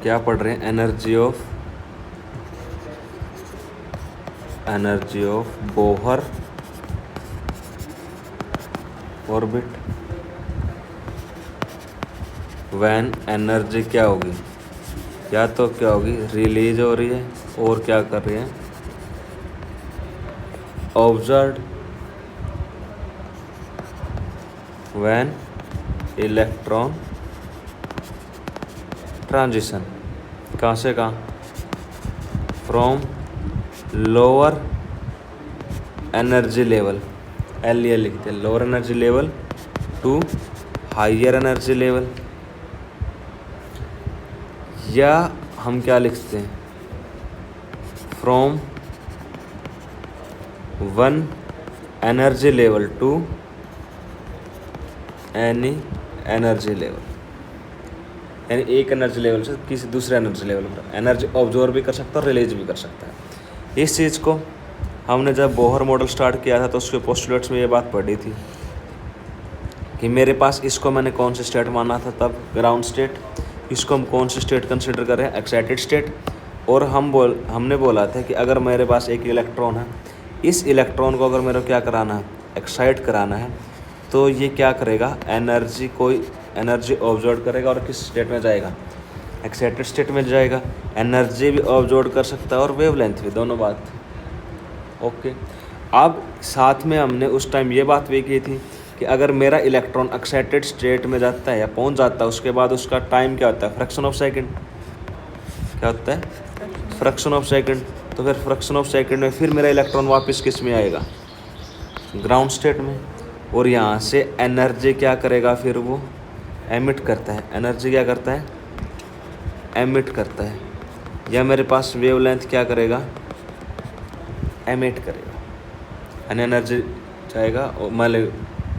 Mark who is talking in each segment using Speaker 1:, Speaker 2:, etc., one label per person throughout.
Speaker 1: क्या पढ़ रहे हैं, एनर्जी ऑफ बोहर ऑर्बिट। वैन एनर्जी क्या होगी, या तो क्या होगी रिलीज हो रही है और क्या कर रही है ऑब्जर्व वैन इलेक्ट्रॉन ट्रांजिशन। कहाँ से कहाँ, from lower energy level, LE लिखते हैं, lower energy level to higher energy level. या हम क्या लिखते हैं, from one energy level to any energy level, यानी एक एनर्जी लेवल से किसी दूसरे एनर्जी लेवल पर एनर्जी ऑब्जर्व भी कर सकता है और रिलीज भी कर सकता है। इस चीज़ को हमने जब बोहर मॉडल स्टार्ट किया था तो उसके पोस्टुलेट्स में ये बात पढ़ी थी कि मेरे पास इसको मैंने कौन सी स्टेट माना था तब, ग्राउंड स्टेट। इसको हम कौन सी स्टेट कंसिडर कर रहे हैं, एक्साइटेड स्टेट। और हमने बोला था कि अगर मेरे पास एक इलेक्ट्रॉन है, इस इलेक्ट्रॉन को अगर मेरे को क्या कराना है, एक्साइट कराना है, तो ये क्या करेगा, कोई एनर्जी ऑब्जर्व करेगा और किस स्टेट में जाएगा, एक्साइटेड स्टेट में जाएगा। एनर्जी भी ऑब्जर्व कर सकता है और वेवलेंथ भी, दोनों बात ओके। अब साथ में हमने उस टाइम ये बात भी की थी कि अगर मेरा इलेक्ट्रॉन एक्साइटेड स्टेट में जाता है या पहुंच जाता है, उसके बाद उसका टाइम क्या होता है, फ्रैक्शन ऑफ सेकंड। क्या होता है, फ्रैक्शन ऑफ सेकंड। तो फिर फ्रैक्शन ऑफ सेकंड में फिर मेरा इलेक्ट्रॉन वापस किस में आएगा, ग्राउंड स्टेट में। और यहाँ से एनर्जी क्या करेगा, फिर वो एमिट करता है। एनर्जी क्या करता है, एमिट करता है। या मेरे पास वेवलेंथ क्या करेगा, एमिट करेगा। यानी एनर्जी जाएगा और मतलब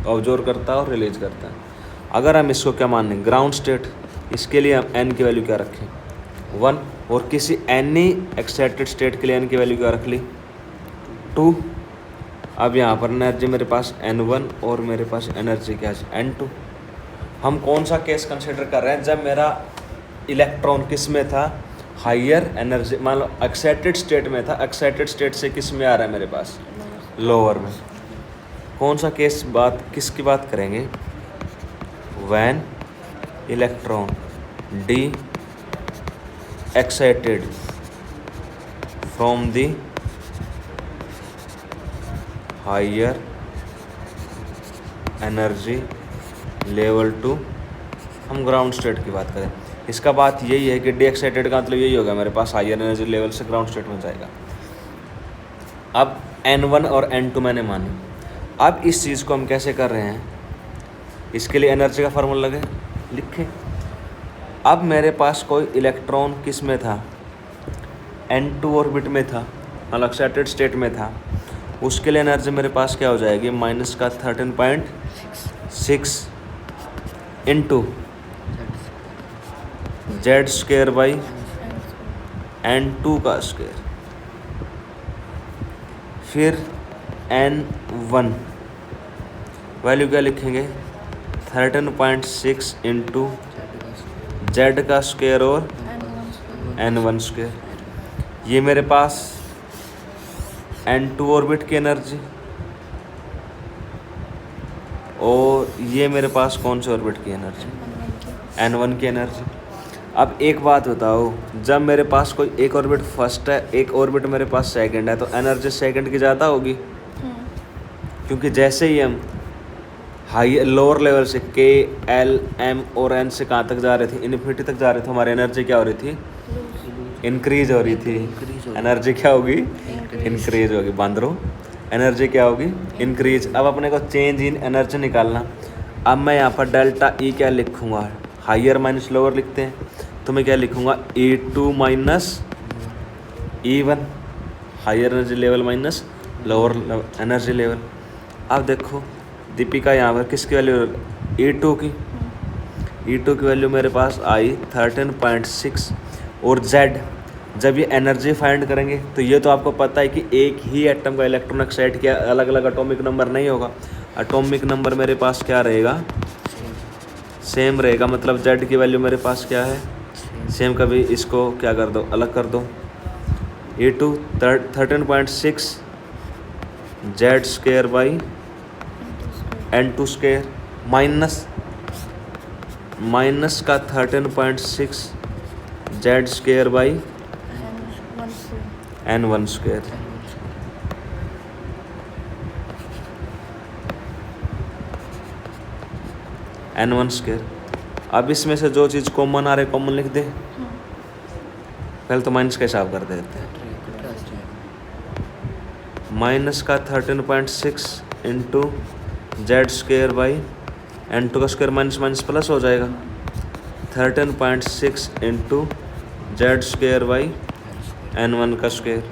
Speaker 1: ऑब्जर्व करता है और रिलीज करता है। अगर हम इसको क्या मान लें, ग्राउंड स्टेट, इसके लिए हम n की वैल्यू क्या रखें, 1। और किसी एनी एक्साइटेड स्टेट के लिए n की वैल्यू क्या रख ली, 2। अब यहाँ पर एनर्जी मेरे पास n1 और मेरे पास एनर्जी क्या है, n2। हम कौन सा केस कंसिडर कर रहे हैं, जब मेरा इलेक्ट्रॉन किस में था, हाइयर एनर्जी, मान लो एक्साइटेड स्टेट में था, एक्साइटेड स्टेट से किस में आ रहा है मेरे पास, लोअर में। कौन सा केस किसकी बात करेंगे, when electron de-excited from the higher energy level to, हम ग्राउंड स्टेट की बात करें। इसका बात यही है कि डी एक्साइटेड का मतलब यही होगा, मेरे पास हाइयर एनर्जी लेवल से ग्राउंड स्टेट में जाएगा। अब n1 और n2 मैंने मानी। अब इस चीज़ को हम कैसे कर रहे हैं, इसके लिए एनर्जी का फार्मूला लगे लिखें। अब मेरे पास कोई इलेक्ट्रॉन किस में था, n2 ऑर्बिट में था, मतलब एक्साइटेड स्टेट में था, उसके लिए एनर्जी मेरे पास क्या हो जाएगी, माइनस का 13.6 इंटू z² बाई n2 का स्क्वायर। फिर n1 वैल्यू क्या लिखेंगे, 13.6 इंटू z का स्क्वायर और n1 स्क्वायर। ये मेरे पास n2 ऑर्बिट की एनर्जी, और ये मेरे पास कौन से ऑर्बिट की एनर्जी, n1 की एनर्जी। अब एक बात बताओ, जब मेरे पास कोई एक ऑर्बिट फर्स्ट है, एक ऑर्बिट मेरे पास सेकंड है, तो एनर्जी सेकंड की ज़्यादा होगी, क्योंकि जैसे ही हम हाई लोअर लेवल से K, L, M और N से कहाँ तक जा रहे थे, इन्फिनिटी तक जा रहे थे, हमारी एनर्जी क्या हो रही थी, इंक्रीज हो रही थी। एनर्जी क्या होगी, इंक्रीज होगी। बांदरो एनर्जी क्या होगी, इंक्रीज। अब अपने को चेंज इन एनर्जी निकालना। अब मैं यहाँ पर डेल्टा E क्या लिखूँगा, हाइयर माइनस लोअर लिखते हैं, तो मैं क्या लिखूँगा, E2 minus E1, higher energy level minus lower energy level. अब देखो दीपिका यहाँ पर किसकी वैल्यू, E2 की, E2 की वैल्यू मेरे पास आई 13.6। और Z, जब ये एनर्जी फाइंड करेंगे तो ये तो आपको पता है कि एक ही एटम का इलेक्ट्रॉन एक्साइट किया, अलग अलग एटॉमिक नंबर नहीं होगा। एटॉमिक नंबर मेरे पास क्या रहेगा, सेम रहेगा। मतलब Z की वैल्यू मेरे पास क्या है, सेम कभी इसको क्या कर दो, अलग कर दो। E2 13.6 Z square by N2 square minus का 13.6 Z square by N1 square. N1 square. अब इसमें से जो चीज़ कॉमन आ रही है कॉमन लिख दे। पहले तो माइनस का हिसाब कर देते हैं। माइनस का 13.6 into Z square by N2 का स्क्वेयर माइनस माइनस प्लस हो जाएगा। 13.6 into Z square by N1 का स्क्वेयर।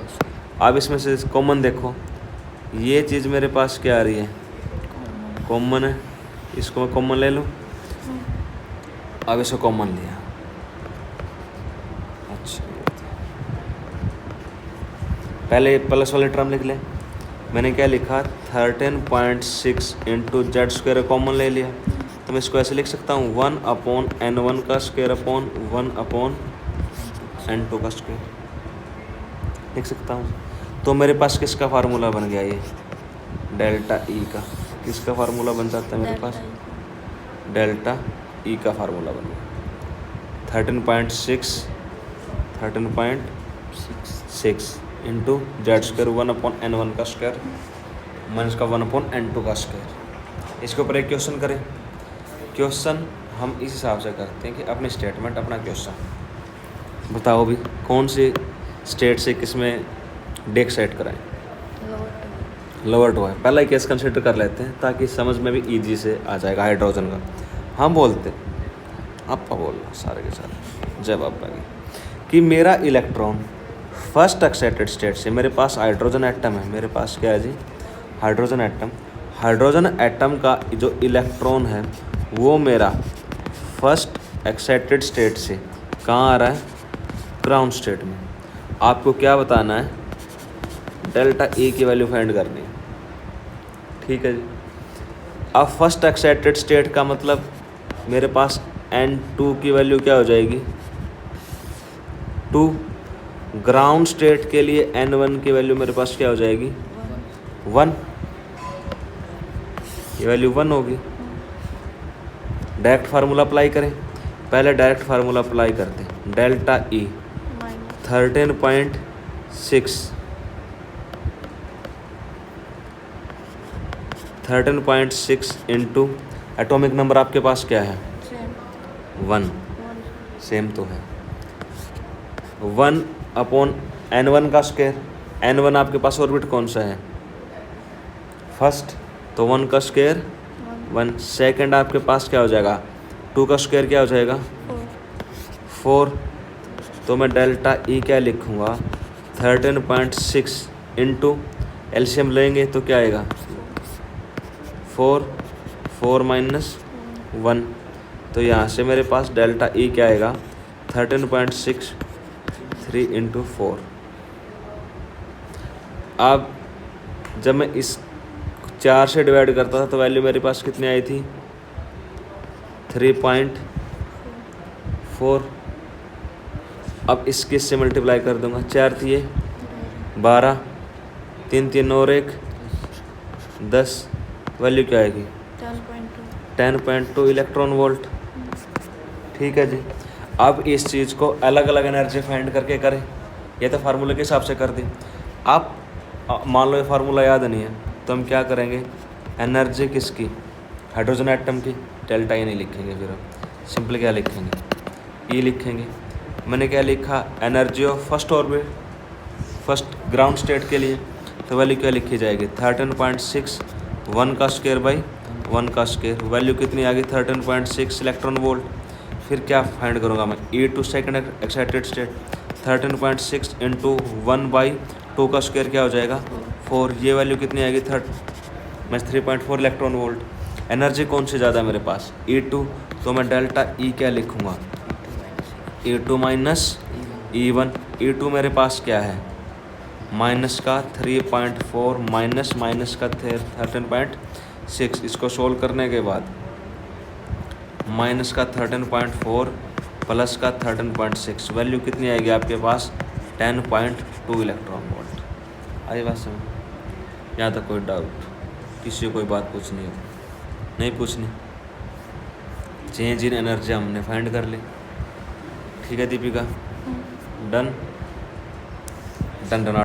Speaker 1: अब इसमें से कॉमन देखो, ये चीज़ मेरे पास क्या आ रही है, कॉमन है, इसको मैं कॉमन ले लूँ। अब इसको कॉमन लिया, अच्छा पहले प्लस वाले टर्म लिख लें। मैंने क्या लिखा, 13.6 इंटू जेड स्क्वेयर कॉमन ले लिया, तो मैं इसको ऐसे लिख सकता हूँ 1/N1 का स्क्वेयर अपॉन 1/N2 का स्क्वेयर लिख सकता हूँ। तो मेरे पास किसका फार्मूला बन गया, ये डेल्टा ई का। किसका फार्मूला बन जाता है मेरे पास, डेल्टा ई का फार्मूला बन गया। 13.6 इंटू जेड स्क्वेयर 1/N1 का स्क्वायर माइनस का 1/N2 का स्क्वायर। इसके ऊपर एक क्वेश्चन करें। क्वेश्चन हम इस हिसाब से करते हैं कि अपनी स्टेटमेंट अपना क्वेश्चन बताओ भी, कौन सी स्टेट से किस में डेक सेट कराएं, लोअर टू है। पहला ही केस कंसिडर कर लेते हैं ताकि समझ में भी इजी से आ जाएगा। हाइड्रोजन का हम बोलते, आपका बोलना सारे के सारे जब आप लगे कि मेरा इलेक्ट्रॉन फर्स्ट एक्साइटेड स्टेट से, मेरे पास हाइड्रोजन एटम है, मेरे पास क्या है जी, हाइड्रोजन एटम। हाइड्रोजन एटम का जो इलेक्ट्रॉन है वो मेरा फर्स्ट एक्साइटेड स्टेट से कहाँ आ रहा है, ग्राउंड स्टेट में। आपको क्या बताना है, डेल्टा ए की वैल्यू फाइंड करनी है, ठीक है जी। अब फर्स्ट एक्साइटेड स्टेट का मतलब मेरे पास N2 की वैल्यू क्या हो जाएगी, 2। ग्राउंड स्टेट के लिए N1 की वैल्यू मेरे पास क्या हो जाएगी, 1। ये वैल्यू 1 होगी। डायरेक्ट फार्मूला अप्लाई करें, पहले डायरेक्ट फार्मूला अप्लाई करते हैं। Delta E 13.6 into atomic number आपके पास क्या है, 1, सेम तो है। 1/N1 का स्क्वायर, N1 आपके पास ऑर्बिट कौन सा है, फर्स्ट, तो 1 का स्क्वायर 1। सेकंड आपके पास क्या हो जाएगा, 2 का स्क्वायर क्या हो जाएगा, 4। तो मैं डेल्टा ई क्या लिखूँगा, 13.6 इंटू एलसीएम लेंगे तो क्या आएगा, 4 माइनस 1। तो यहाँ से मेरे पास डेल्टा ई क्या आएगा, 13.63 इंटू 4। अब जब मैं इस 4 से डिवाइड करता था तो वैल्यू मेरे पास कितनी आई थी, 3.4। अब इसके से मल्टीप्लाई कर दूंगा, 4 थी 12, 3 3 और 1 10, वैल्यू क्या आएगी, 10.2 इलेक्ट्रॉन वोल्ट, ठीक है जी। अब इस चीज़ को अलग अलग एनर्जी फाइंड करके करें, ये तो फार्मूले के हिसाब से कर दें। आप मान लो ये फार्मूला याद नहीं है तो हम क्या करेंगे, एनर्जी किसकी, हाइड्रोजन एटम की, डेल्टा ई नहीं लिखेंगे, फिर हम सिंपल क्या लिखेंगे, ई लिखेंगे। मैंने क्या लिखा, energy of first orbit, first ground state के लिए, तो वैल्यू क्या लिखी जाएगी, 13.6 1 का स्क्वायर बाई 1 का स्क्वायर, वैल्यू कितनी आ गई, 13.6 इलेक्ट्रॉन वोल्ट। फिर क्या फाइंड करूँगा मैं, E2 second excited state, 13.6 into 1/2 का स्क्वायर क्या हो जाएगा, 4। ये वैल्यू कितनी आएगी, 3.4 इलेक्ट्रॉन वोल्ट। एनर्जी कौन सी ज़्यादा है मेरे पास, E2, तो मैं डेल्टा ई क्या लिखूँगा, E2 माइनस E1। E2 मेरे पास क्या है, माइनस का 3.4 माइनस का 13.6। इसको सोल्व करने के बाद माइनस का 13.4 प्लस का 13.6, वैल्यू कितनी आएगी आपके पास 10.2 इलेक्ट्रॉन वोल्ट। आई बात समझ? यहाँ तक कोई डाउट? किसी को कोई बात पूछनी है? नहीं पूछनी? चेंज इन एनर्जी हमने फाइंड कर ली। ठीक है दीपिका, डन डन डन।